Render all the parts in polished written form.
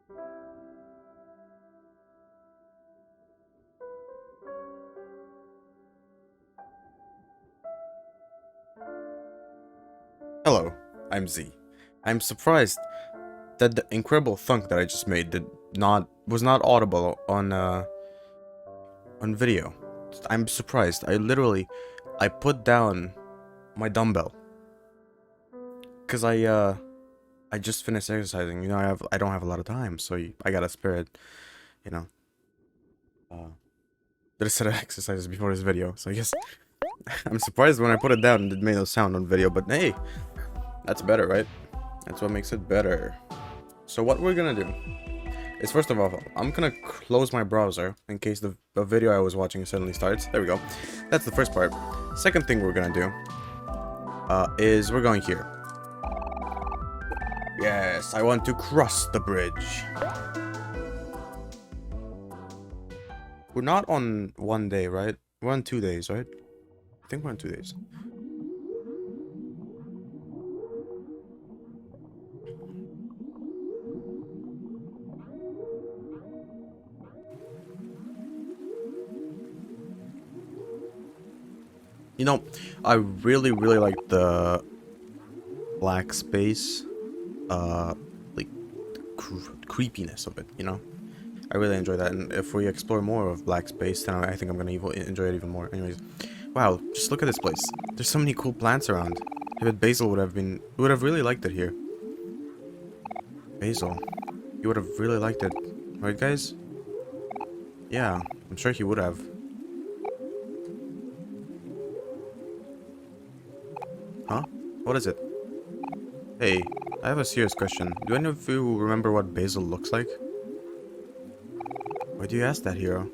Hello, I'm Z. I'm surprised that the incredible thunk that I just made was not audible on video. I'm surprised. I put down my dumbbell because I just finished exercising. You know, I don't have a lot of time, so I gotta spare it. You know, uh, did a set of exercises before this video, so I guess I'm surprised when I put it down and it made no sound on video. But hey, that's better, right? That's what makes it better. So what we're gonna do is, first of all, I'm gonna close my browser in case the video I was watching suddenly starts. There we go. That's the first part. Second thing we're gonna do is we're going here. Yes, I want to cross the bridge. We're not on 1 day, right? We're on 2 days, right? I think we're on 2 days. You know, I really like the black space, like creepiness of it, you know? I really enjoy that, and if we explore more of black space, then I think I'm gonna enjoy it even more. Anyways, wow, just look at this place. There's so many cool plants around. I bet Basil would have really liked it here. Basil, you would have really liked it, right, guys? Yeah, I'm sure he would have. Huh? What is it? Hey, I have a serious question. Do any of you remember what Basil looks like? Why do you ask that, hero?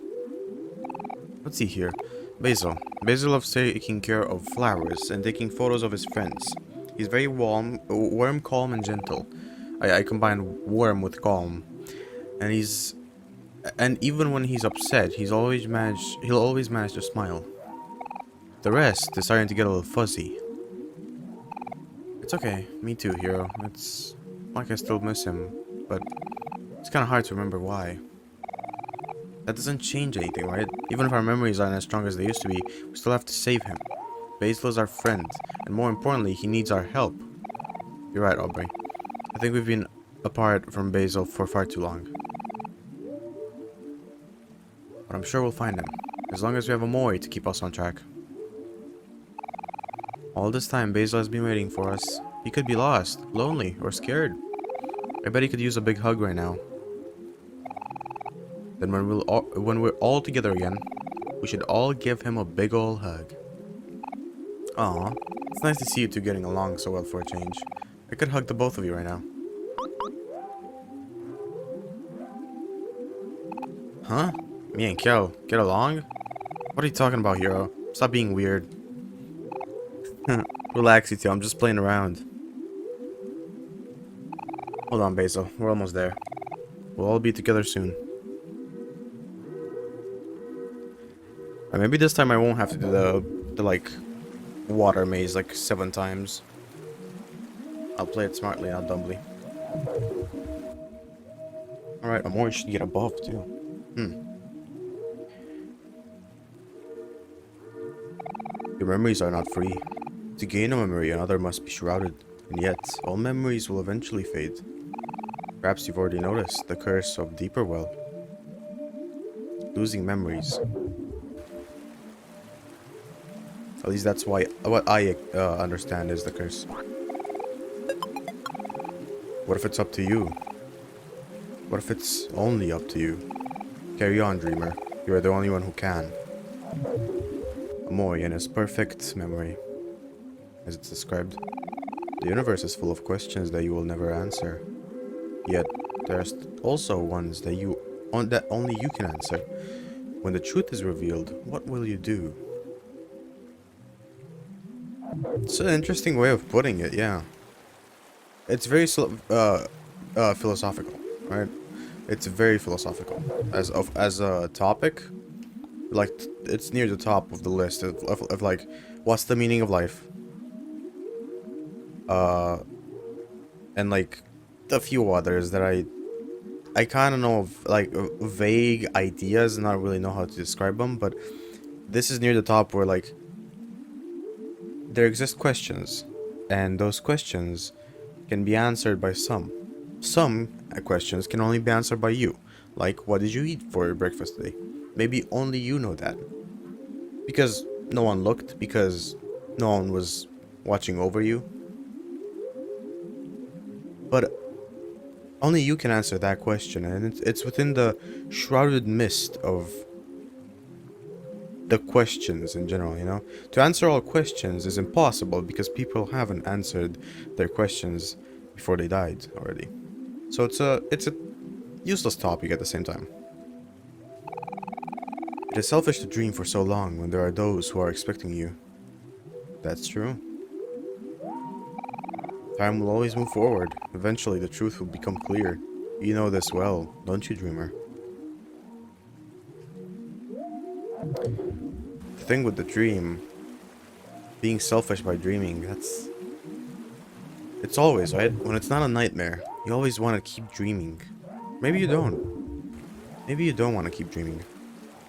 Let's see here. Basil. Basil loves taking care of flowers and taking photos of his friends. He's very warm, calm, and gentle. I combine warm with calm. And even when he's upset, he'll always manage to smile. The rest is starting to get a little fuzzy. It's okay. Me too, hero. It's like I still miss him, but it's kind of hard to remember why. That doesn't change anything, right? Even if our memories aren't as strong as they used to be, we still have to save him. Basil is our friend, and more importantly, he needs our help. You're right, Aubrey. I think we've been apart from Basil for far too long. But I'm sure we'll find him, as long as we have Omori to keep us on track. All this time, Basil has been waiting for us. He could be lost, lonely, or scared. I bet he could use a big hug right now. Then when we're all together again, we should all give him a big ol' hug. Aw, it's nice to see you two getting along so well for a change. I could hug the both of you right now. Huh? Me and Kel get along? What are you talking about, hero? Stop being weird. Relax, you two. I'm just playing around. Hold on, Basil. We're almost there. We'll all be together soon. And maybe this time I won't have to do the like water maze like 7 times. I'll play it smartly, not dumbly. Alright, Omori should get above too. Your memories are not free. To gain a memory, another must be shrouded, and yet, all memories will eventually fade. Perhaps you've already noticed the curse of Deeper Well. Losing memories. At least that's what I understand is the curse. What if it's up to you? What if it's only up to you? Carry on, dreamer. You are the only one who can. Omori and his perfect memory. As it's described, the universe is full of questions that you will never answer. Yet, there's also ones that only you can answer. When the truth is revealed, what will you do? It's an interesting way of putting it, yeah. It's very philosophical, right? It's very philosophical as a topic. Like, it's near the top of the list of like, what's the meaning of life? And like a few others that I I kind of know of, like, vague ideas, not really know how to describe them, but this is near the top where, like, there exist questions, and those questions can be answered by some. Some questions can only be answered by you, like, what did you eat for breakfast today? Maybe only you know that. Because no one looked, because no one was watching over you. But only you can answer that question, and it's within the shrouded mist of the questions in general, you know? To answer all questions is impossible because people haven't answered their questions before they died already. So it's a useless topic at the same time. It is selfish to dream for so long when there are those who are expecting you. That's true. Time will always move forward. Eventually the truth will become clear. You know this well, don't you, dreamer? The thing with the dream, being selfish by dreaming, it's always, right? When it's not a nightmare, you always want to keep dreaming. Maybe you don't. Maybe you don't want to keep dreaming.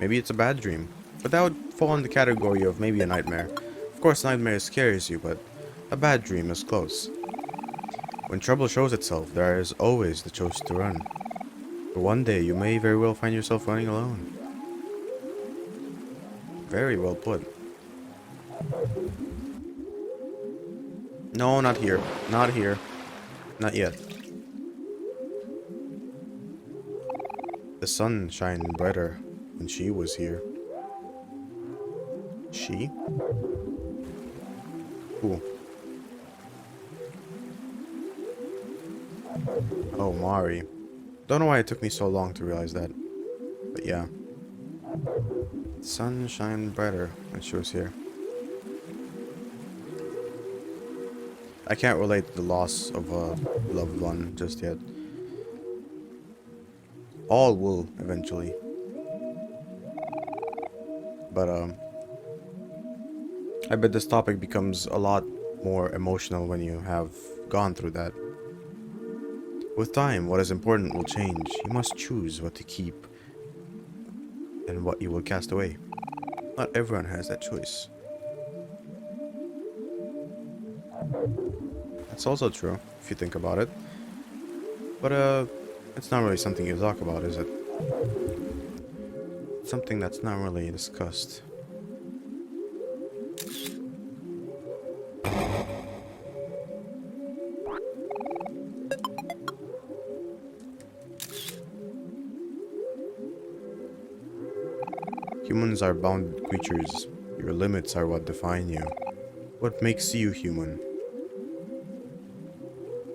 Maybe it's a bad dream. But that would fall in the category of maybe a nightmare. Of course, nightmare scares you, but a bad dream is close. When trouble shows itself, there is always the choice to run. But one day, you may very well find yourself running alone. Very well put. No, not here. Not here. Not yet. The sun shined brighter when she was here. She? Who? Oh, Omori. Don't know why it took me so long to realize that. But yeah. The sun shined brighter when she was here. I can't relate to the loss of a loved one just yet. All will eventually. But I bet this topic becomes a lot more emotional when you have gone through that. With time, what is important will change. You must choose what to keep and what you will cast away. Not everyone has that choice. That's also true, if you think about it. But, it's not really something you talk about, is it? It's something that's not really discussed. Humans are bounded creatures. Your limits are what define you. What makes you human?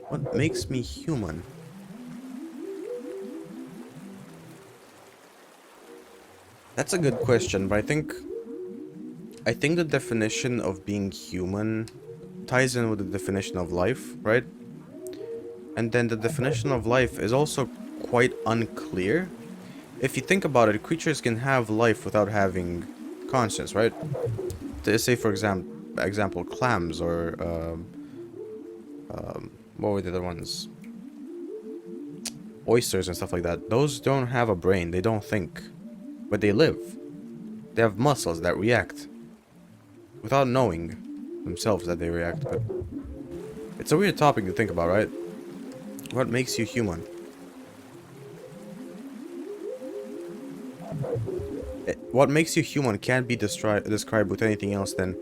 What makes me human? That's a good question, but I think the definition of being human ties in with the definition of life, right? And then the definition of life is also quite unclear. If you think about it, creatures can have life without having conscience, right? Say, for example, clams or what were the other ones? Oysters and stuff like that. Those don't have a brain. They don't think, but they live. They have muscles that react without knowing themselves that they react. But it's a weird topic to think about, right? What makes you human? What makes you human can't be described with anything else than,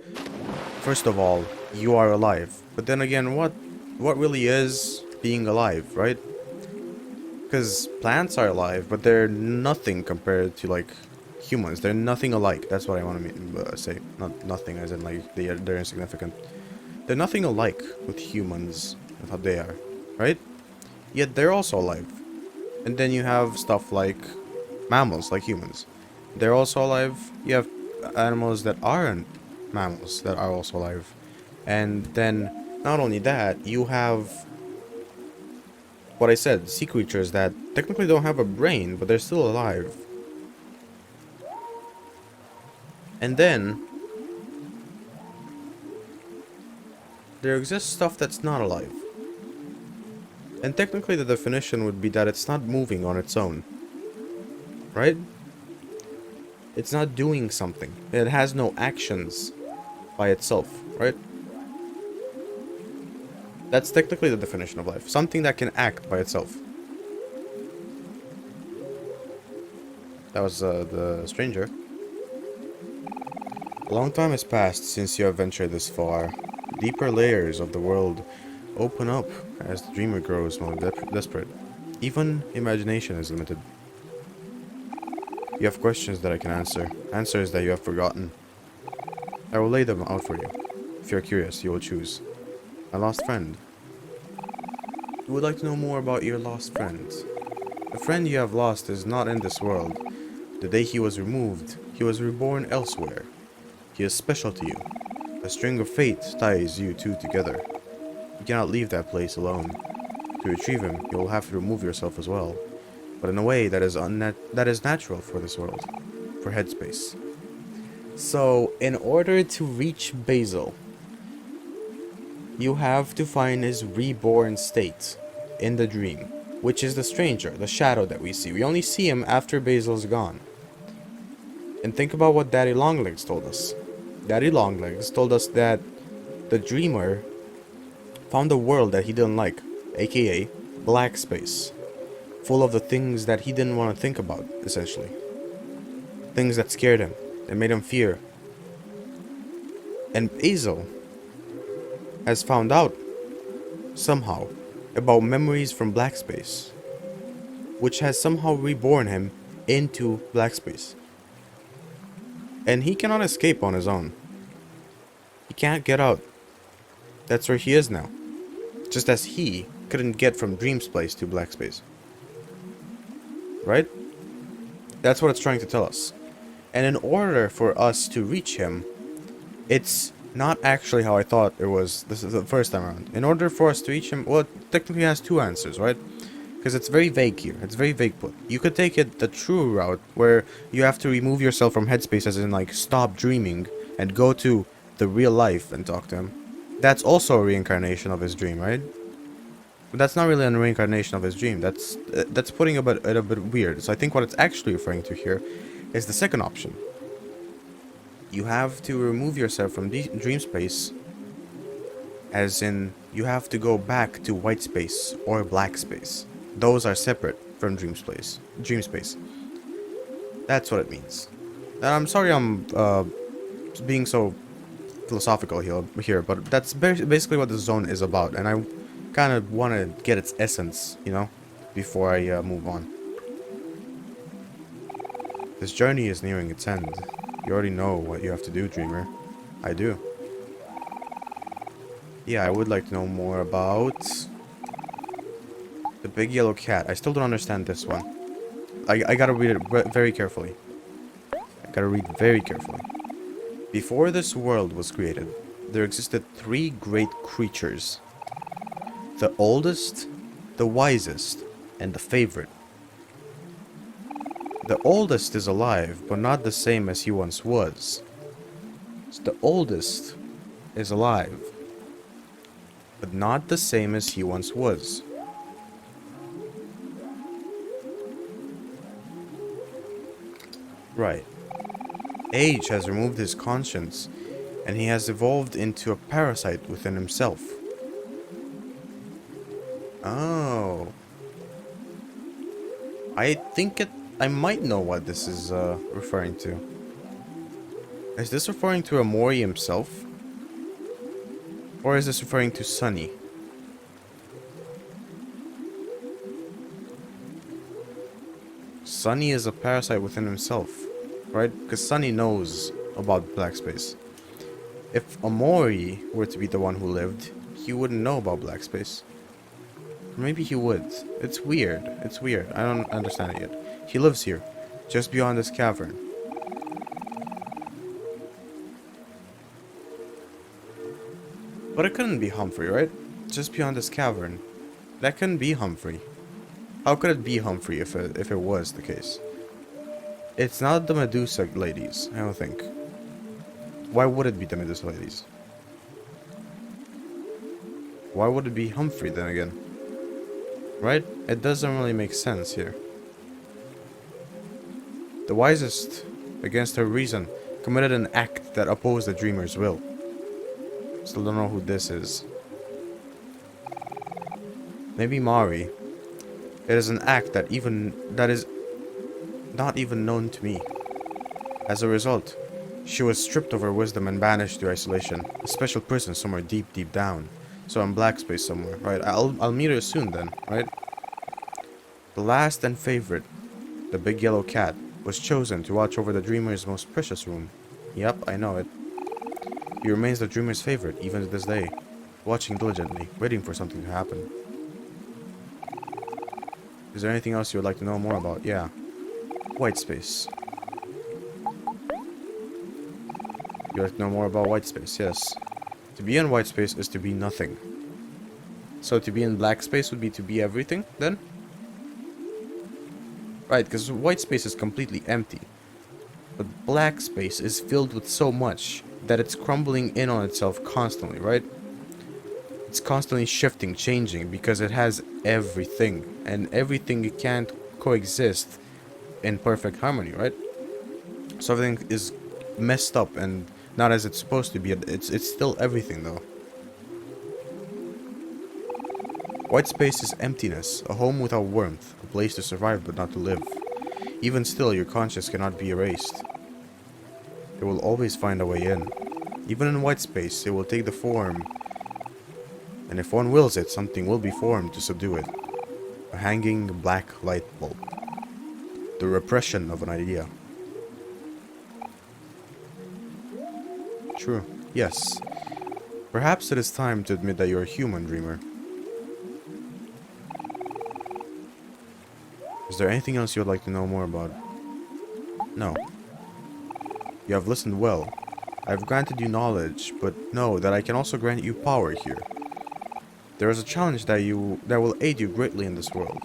first of all, you are alive. But then again, what really is being alive, right? Because plants are alive, but they're nothing compared to, like, humans. They're nothing alike. That's what I want to say. Not nothing as in, like, they're insignificant. They're nothing alike with humans, with how they are, right? Yet they're also alive. And then you have stuff like mammals, like humans. They're also alive. You have animals that aren't mammals that are also alive. And then, not only that, you have what I said, sea creatures that technically don't have a brain, but they're still alive. And then there exists stuff that's not alive. And technically the definition would be that it's not moving on its own. Right? It's not doing something. It has no actions by itself, right? That's technically the definition of life. Something that can act by itself. That was the stranger. A long time has passed since you have ventured this far. Deeper layers of the world open up as the dreamer grows more desperate. Even imagination is limited. You have questions that I can answer. Answers that you have forgotten. I will lay them out for you. If you're curious, you will choose. A lost friend. You would like to know more about your lost friend. The friend you have lost is not in this world. The day he was removed, he was reborn elsewhere. He is special to you. A string of fate ties you two together. You cannot leave that place alone. To retrieve him, you will have to remove yourself as well, but in a way that is natural for this world, for headspace. So, in order to reach Basil, you have to find his reborn state in the dream, which is the stranger, the shadow that we see. We only see him after Basil's gone. And think about what Daddy Longlegs told us. Daddy Longlegs told us that the dreamer found a world that he didn't like, aka black space, full of the things that he didn't want to think about, essentially. Things that scared him, that made him fear. And Basil has found out, somehow, about memories from black space, which has somehow reborn him into black space. And he cannot escape on his own. He can't get out. That's where he is now. Just as he couldn't get from Dream's place to black space. Right? That's what it's trying to tell us. And in order for us to reach him, it's not actually how I thought it was. This is the first time around. In order for us to reach him, well, it technically has two answers, right? Because it's very vague here. It's very vague put. You could take it the true route, where you have to remove yourself from headspace, as in, like, stop dreaming, and go to the real life and talk to him. That's also a reincarnation of his dream, right? But that's not really a reincarnation of his dream. That's putting it a bit weird. So I think what it's actually referring to here is the second option. You have to remove yourself from dream space, as in, you have to go back to white space or black space. Those are separate from dream space. That's what it means. And I'm sorry I'm being so philosophical here, but that's basically what the zone is about, and I kind of want to get its essence, you know, before I move on. This journey is nearing its end. You already know what you have to do, dreamer. I do. Yeah, I would like to know more about the big yellow cat. I still don't understand this one. I gotta read it very carefully. I gotta read very carefully. Before this world was created, there existed three great creatures. The oldest, the wisest, and the favorite. The oldest is alive, but not the same as he once was. So the oldest is alive, but not the same as he once was. Right. Age has removed his conscience, and he has evolved into a parasite within himself. Oh. I might know what this is referring to. Is this referring to Omori himself? Or is this referring to Sunny? Sunny is a parasite within himself, right? Because Sunny knows about black space. If Omori were to be the one who lived, he wouldn't know about black space. Maybe he would. It's weird. It's weird. I don't understand it yet. He lives here, just beyond this cavern. But it couldn't be Humphrey, right? Just beyond this cavern. That couldn't be Humphrey. How could it be Humphrey if it was the case? It's not the Medusa ladies, I don't think. Why would it be the Medusa ladies? Why would it be Humphrey then again? Right? It doesn't really make sense here. The wisest, against her reason, committed an act that opposed the dreamer's will. Still don't know who this is. Maybe Mari. It is an act that is not even known to me. As a result, she was stripped of her wisdom and banished to isolation. A special prison somewhere deep, deep down. So in black space somewhere, right? I'll meet her soon then, right? The last and favorite, the big yellow cat, was chosen to watch over the dreamer's most precious room. Yep, I know it. He remains the dreamer's favorite, even to this day, watching diligently, waiting for something to happen. Is there anything else you would like to know more about? Yeah. White space. You'd like to know more about white space? Yes. To be in white space is to be nothing. So to be in black space would be to be everything, then? Right, because white space is completely empty. But black space is filled with so much that it's crumbling in on itself constantly, right? It's constantly shifting, changing, because it has everything. And everything can't coexist in perfect harmony, right? So everything is messed up and not as it's supposed to be. It's still everything, though. White space is emptiness, a home without warmth, a place to survive but not to live. Even still, your conscience cannot be erased. It will always find a way in. Even in white space, it will take the form, and if one wills it, something will be formed to subdue it. A hanging black light bulb. The repression of an idea. True. Yes. Perhaps it is time to admit that you're a human, dreamer. Is there anything else you would like to know more about? No. You have listened well. I have granted you knowledge, but know that I can also grant you power here. There is a challenge that will aid you greatly in this world.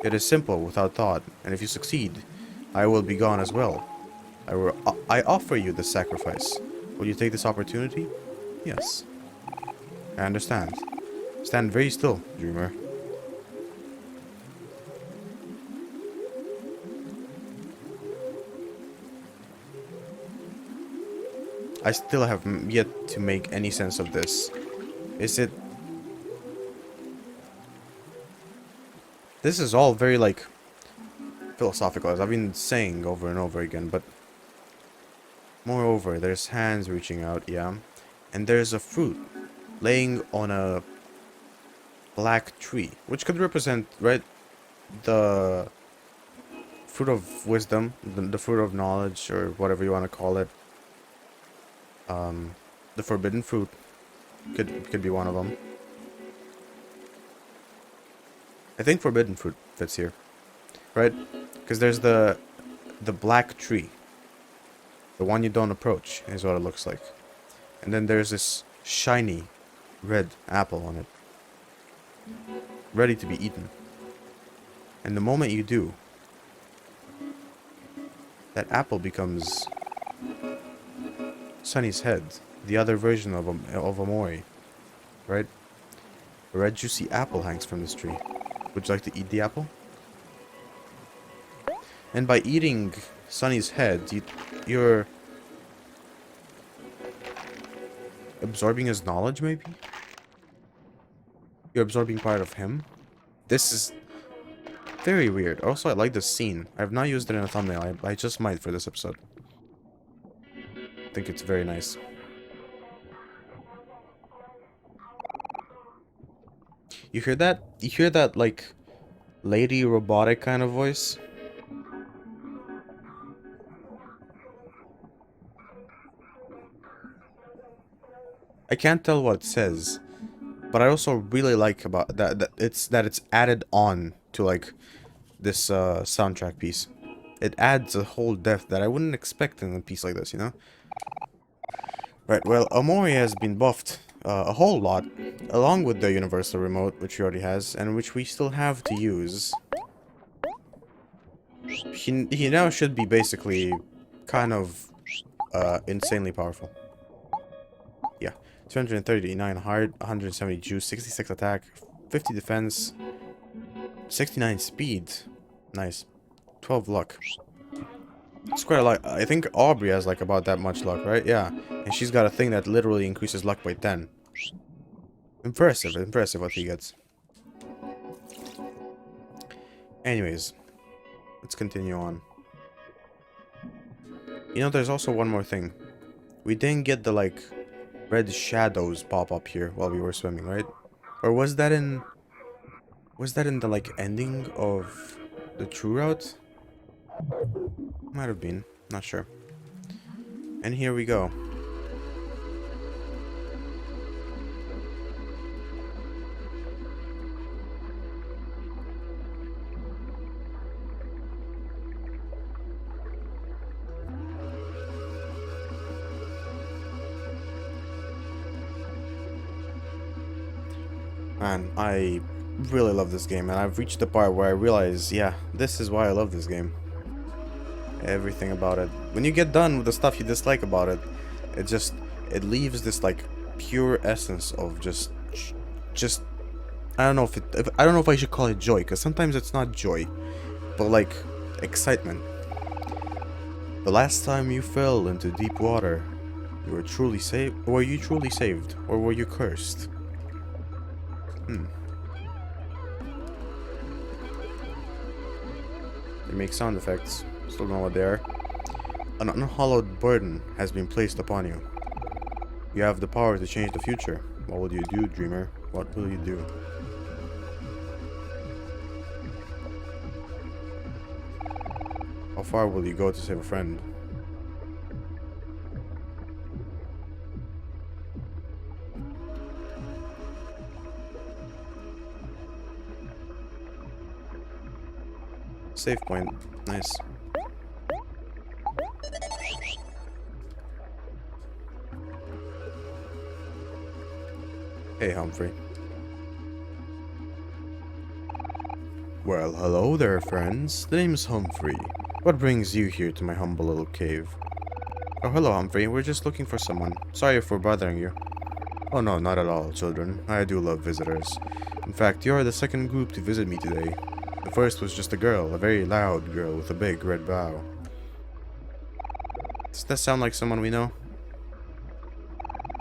It is simple, without thought, and if you succeed, I will be gone as well. I offer you this sacrifice. Will you take this opportunity? Yes. I understand. Stand very still, dreamer. I still have yet to make any sense of this. Is it... This is all very, like, philosophical, as I've been saying over and over again, but... Moreover, there's hands reaching out, yeah. And there's a fruit laying on a black tree, which could represent, right, the fruit of wisdom, the fruit of knowledge, or whatever you want to call it. The forbidden fruit could be one of them. I think forbidden fruit fits here, right? Because there's the black tree, the one you don't approach, is what it looks like, and then there's this shiny red apple on it, ready to be eaten. And the moment you do, that apple becomes Sunny's head, the other version of Omori, right? A red juicy apple hangs from this tree. Would you like to eat the apple? And by eating Sunny's head, you're absorbing his knowledge, maybe? You're absorbing part of him? This is very weird. Also, I like this scene. I have not used it in a thumbnail. I just might for this episode. I think it's very nice. You hear that? You hear that, like, lady robotic kind of voice? I can't tell what it says, but I also really like about that it's added on to, like, this soundtrack piece. It adds a whole depth that I wouldn't expect in a piece like this, you know? Right, well, Omori has been buffed a whole lot, along with the universal remote, which he already has, and which we still have to use. He now should be basically kind of insanely powerful. Yeah, 239 hard, 170 juice, 66 attack, 50 defense, 69 speed. Nice. 12 luck. It's quite a lot. I think Aubrey has like about that much luck, right? Yeah. And she's got a thing that literally increases luck by 10. Impressive, impressive what he gets. Anyways, let's continue on. You know, there's also one more thing. We didn't get the, like, red shadows pop up here while we were swimming, right? Or was that in... Was that in the, like, ending of the true route? Might have been. Not sure. And here we go. Man, I really love this game, and I've reached the part where I realize, yeah, this is why I love this game. Everything about it. When you get done with the stuff you dislike about it, it leaves this like pure essence of just I don't know I don't know if I should call it joy, because sometimes it's not joy, but like excitement. The last time you fell into deep water, you were truly saved, or were you truly saved, or were you cursed? They make sound effects. Still don't know what they are. An unhallowed burden has been placed upon you. You have the power to change the future. What will you do, dreamer? What will you do? How far will you go to save a friend? Save point. Nice. Hey, Humphrey. Well, hello there, friends. The name's Humphrey. What brings you here to my humble little cave? Oh, hello, Humphrey. We're just looking for someone. Sorry for bothering you. Oh, no, not at all, children. I do love visitors. In fact, you are the second group to visit me today. The first was just a girl, a very loud girl with a big red bow. Does that sound like someone we know?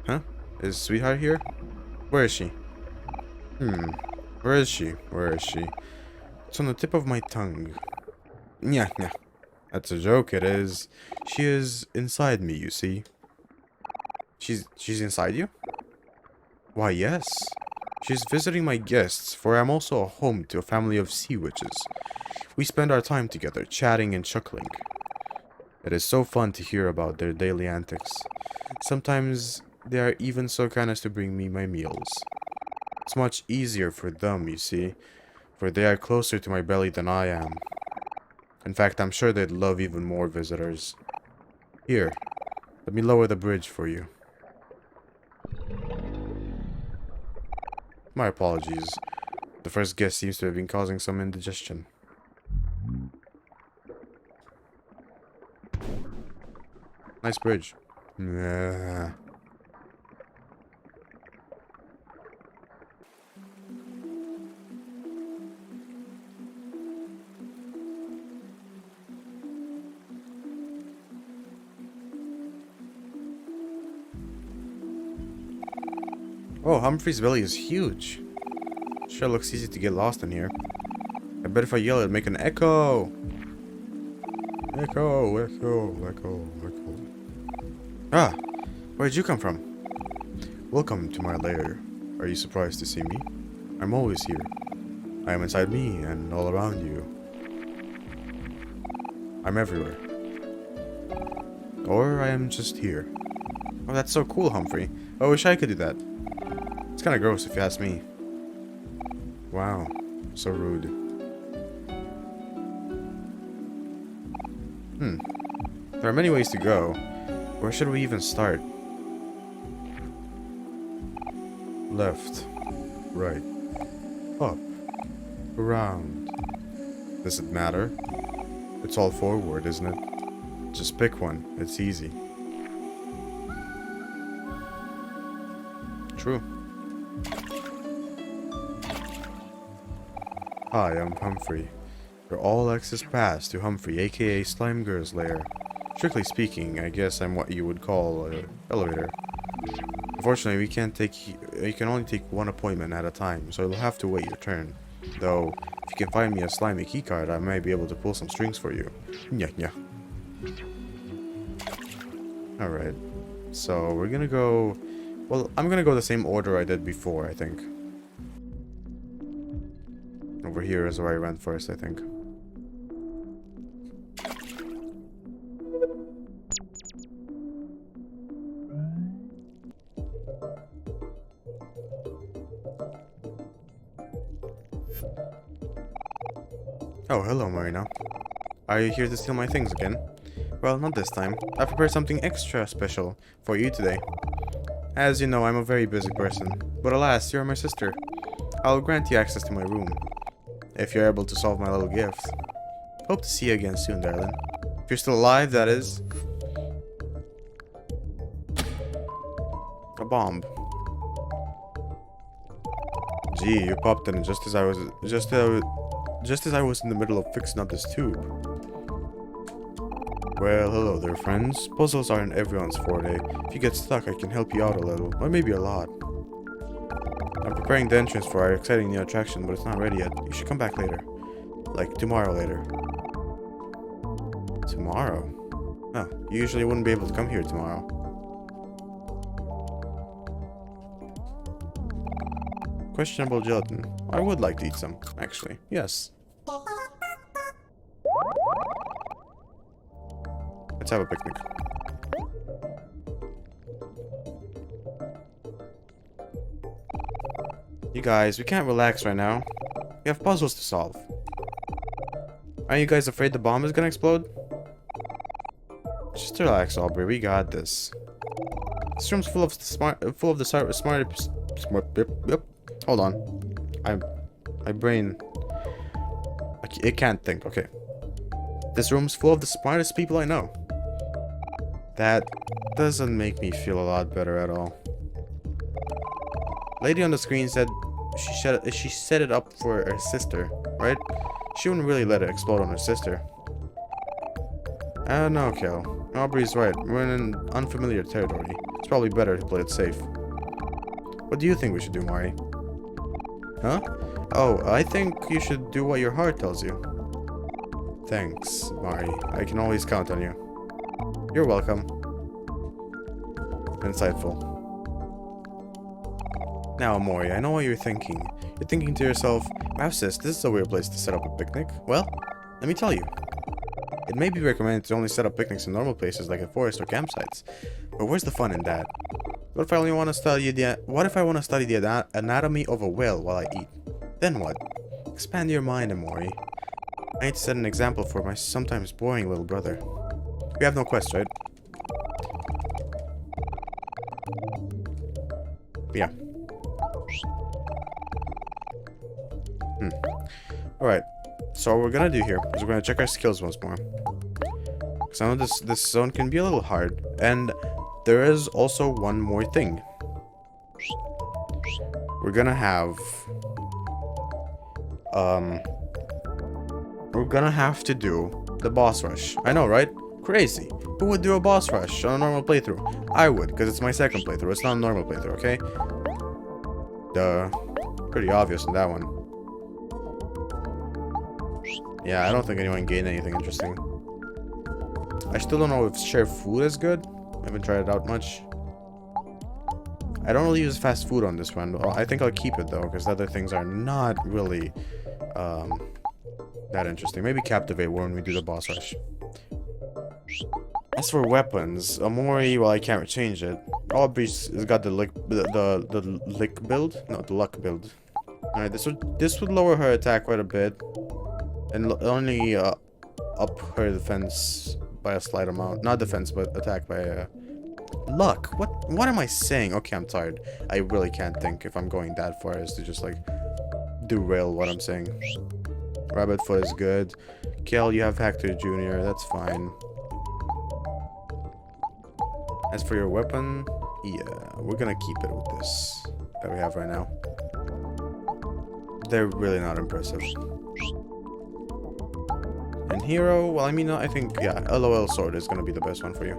Huh? Is Sweetheart here? Where is she? Where is she? Where is she? It's on the tip of my tongue. Yeah. That's a joke, it is. She is inside me, you see. She's inside you? Why, yes. She's visiting my guests, for I'm also a home to a family of sea witches. We spend our time together, chatting and chuckling. It is so fun to hear about their daily antics. Sometimes they are even so kind as to bring me my meals. It's much easier for them, you see, for they are closer to my belly than I am. In fact, I'm sure they'd love even more visitors. Here, let me lower the bridge for you. My apologies. The first guest seems to have been causing some indigestion. Nice bridge. Yeah. Oh, Humphrey's belly is huge. Sure looks easy to get lost in here. I bet if I yell it'd make an echo. Echo, echo, echo, echo. Ah, where'd you come from? Welcome to my lair. Are you surprised to see me? I'm always here. I am inside me and all around you. I'm everywhere. Or I am just here. Oh, that's so cool, Humphrey. I wish I could do that. It's kind of gross if you ask me. Wow, so rude. There are many ways to go. Where should we even start? Left, right, up, around. Does it matter? It's all forward, isn't it? Just pick one, it's easy. True. Hi, I'm Humphrey. Your all access pass to Humphrey, aka Slime Girl's lair. Strictly speaking, I guess I'm what you would call an elevator. Unfortunately, you can only take one appointment at a time, so you'll have to wait your turn. Though, if you can find me a slimy keycard, I might be able to pull some strings for you. Nya nya. Alright. So, we're gonna go... Well, I'm gonna go the same order I did before, I think. Over here is where I went first, I think. Oh, hello, Marina. Are you here to steal my things again? Well, not this time. I prepared something extra special for you today. As you know, I'm a very busy person, but alas, you're my sister. I'll grant you access to my room, if you're able to solve my little gift. Hope to see you again soon, darling. If you're still alive, that is. A bomb. Gee, you popped in just as I was in the middle of fixing up this tube. Well, hello there, friends. Puzzles aren't everyone's forte. If you get stuck, I can help you out a little, or maybe a lot. I'm preparing the entrance for our exciting new attraction, but it's not ready yet. You should come back later. Like, tomorrow later. Tomorrow? Oh, you usually wouldn't be able to come here tomorrow. Questionable gelatin. I would like to eat some, actually. Yes. Let's have a picnic. You guys, we can't relax right now. We have puzzles to solve. Aren't you guys afraid the bomb is gonna explode? Just relax, Aubrey. We got this. This room's full of smart. Yep. Hold on. My brain. It can't think. Okay. This room's full of the smartest people I know. That doesn't make me feel a lot better at all. Lady on the screen said she set it up for her sister, right? She wouldn't really let it explode on her sister. I don't know, Kel. Aubrey's right. We're in unfamiliar territory. It's probably better to play it safe. What do you think we should do, Mari? Huh? Oh, I think you should do what your heart tells you. Thanks, Mari. I can always count on you. You're welcome. Insightful. Now, Omori, I know what you're thinking. You're thinking to yourself, wow sis, this is a weird place to set up a picnic. Well, let me tell you. It may be recommended to only set up picnics in normal places like a forest or campsites. But where's the fun in that? What if I want to study the anatomy of a whale while I eat? Then what? Expand your mind, Omori. I need to set an example for my sometimes boring little brother. We have no quest, right? Yeah. Alright. So what we're gonna do here is we're gonna check our skills once more. Because I know this zone can be a little hard. And there is also one more thing. We're gonna have... we're gonna have to do the boss rush. I know, right? Crazy. Who would do a boss rush on a normal playthrough? I would, because it's my second playthrough. It's not a normal playthrough, okay? Duh. Pretty obvious in that one. Yeah, I don't think anyone gained anything interesting. I still don't know if share food is good. I haven't tried it out much. I don't really use fast food on this one. I think I'll keep it though, because the other things are not really that interesting. Maybe Captivate when we do the boss rush. As for weapons, Omori, well, I can't change it. Aubrey's got the lick build. No, the luck build. Alright, this would lower her attack quite a bit. And only up her defense by a slight amount. Not defense, but attack by luck. What am I saying? Okay, I'm tired. I really can't think if I'm going that far as to just like derail what I'm saying. Rabbit foot is good. Kel, you have Hector Jr. That's fine. As for your weapon, yeah, we're gonna keep it with this that we have right now. They're really not impressive. And hero, well, I mean, I think, yeah, LOL sword is gonna be the best one for you.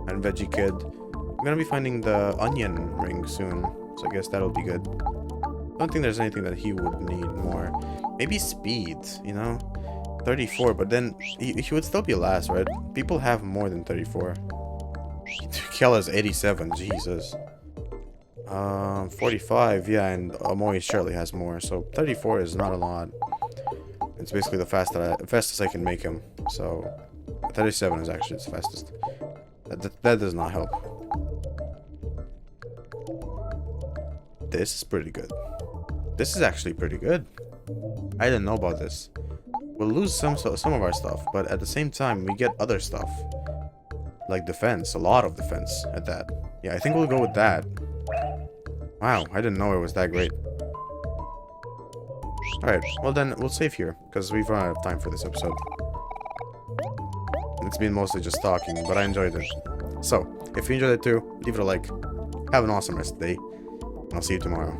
And veggie kid. I'm gonna be finding the onion ring soon, so I guess that'll be good. I don't think there's anything that he would need more. Maybe speed, you know? 34, but then he would still be last, right? People have more than 34. Kel is 87, Jesus. 45, yeah, and Omori surely has more, so 34 is not a lot. It's basically the fastest I can make him, so 37 is actually the fastest. That does not help. This is pretty good. This is actually pretty good. I didn't know about this. We'll lose some of our stuff, but at the same time, we get other stuff. Like defense, a lot of defense at that. Yeah, I think we'll go with that. Wow, I didn't know it was that great. Alright, well then, we'll save here, because we've run out of time for this episode. It's been mostly just talking, but I enjoyed it. So, if you enjoyed it too, leave it a like. Have an awesome rest of the day, and I'll see you tomorrow.